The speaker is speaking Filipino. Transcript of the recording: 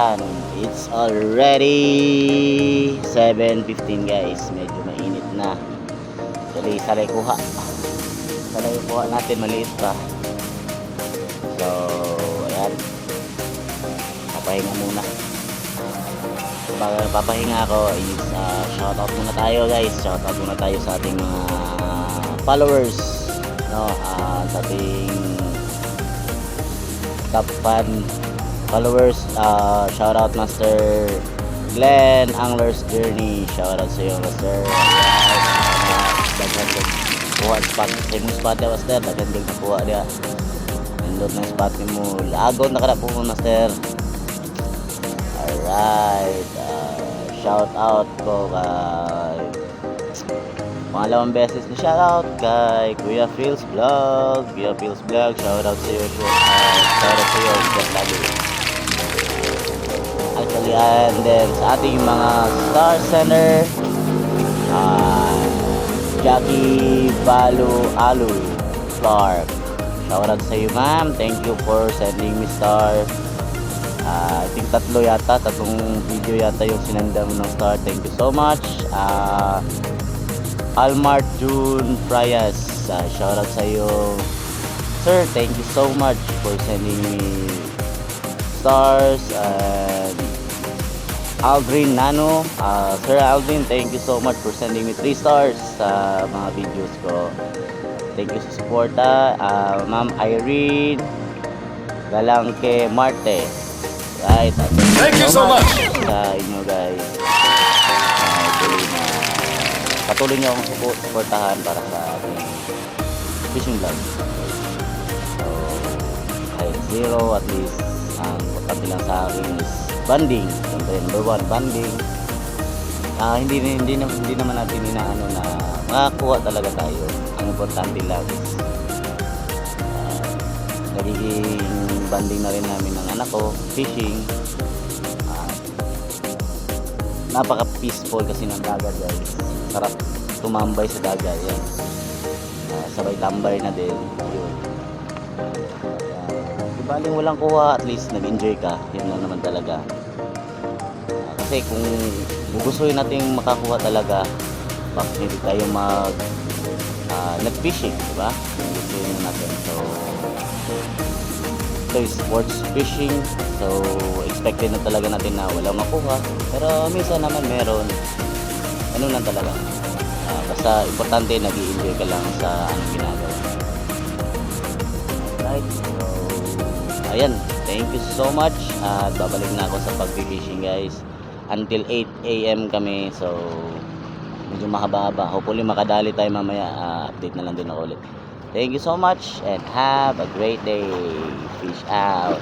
Ayan, it's already 7:15 guys. Medyo mainit na. Dali, salay kuha. Salay kuha natin, maliit pa. So, ayan. Papahinga muna. Bago papahinga ako is shoutout muna tayo guys. Shoutout muna tayo sa ating mga followers. No, sa ating top fan followers. Shoutout Master Glenn Anglers Journey. Shoutout sa iyo Master. Daghan kuha spot sa imong spot ya Master. Daghan din kuha dia. Nindot ng spot mo. Lagon na kada po Master. Alright. Shout out ko kay pangalawang beses na shout out kay Kuya Phil's Vlog. Kuya Phil's Vlog, shout out sa iyo. Shout out sa iyo lagi. Actually, and then sa ating mga star center, Jackie Balu Alu Clark, shout out sa iyo ma'am. Thank you for sending me star. I think tatlong video yata yung sinanda mo ng star. Thank you so much. Almart June Frias, shout out sa iyo sir. Thank you so much for sending me stars. And Aldrin Nano, Sir Aldrin, thank you so much for sending me 3 stars sa mga videos ko. Thank you sa suporta. Ma'am Irene Galangke Marte, right, thank you so much sa inyo guys. Patuloy niyo akong suportahan para sa ating fishing vlog. So, kahit zero, at least ang importante lang sa akin is banding. Siyempre, number 1, banding. Hindi naman natin inaano na makakuha talaga tayo. Ang importante lang is nagiging banding na rin namin ng anak ko, fishing. Napaka peaceful kasi ng dagat guys. Sarap tumambay sa dagat yan. Sabay tambay na din yun. Baling walang kuha, at least nag-enjoy ka. Yun lang naman talaga. Kasi kung gugustuhin natin makakuha talaga, bakit hindi tayo nag-fishing, diba? Gugustuhin natin. So ito is sports fishing. So expected na talaga natin na walang makuha, pero minsan naman meron. Ano lang talaga, basta importante nag-i-enjoy ka lang sa anong ginagawa. Right, so ayan, thank you so much. At babalik na ako sa pag-fishing guys until 8 AM kami. So medyo mahaba-haba, hopefully makadali tayo mamaya. Update na lang din ako ulit. Thank you so much and have a great day. Fish out.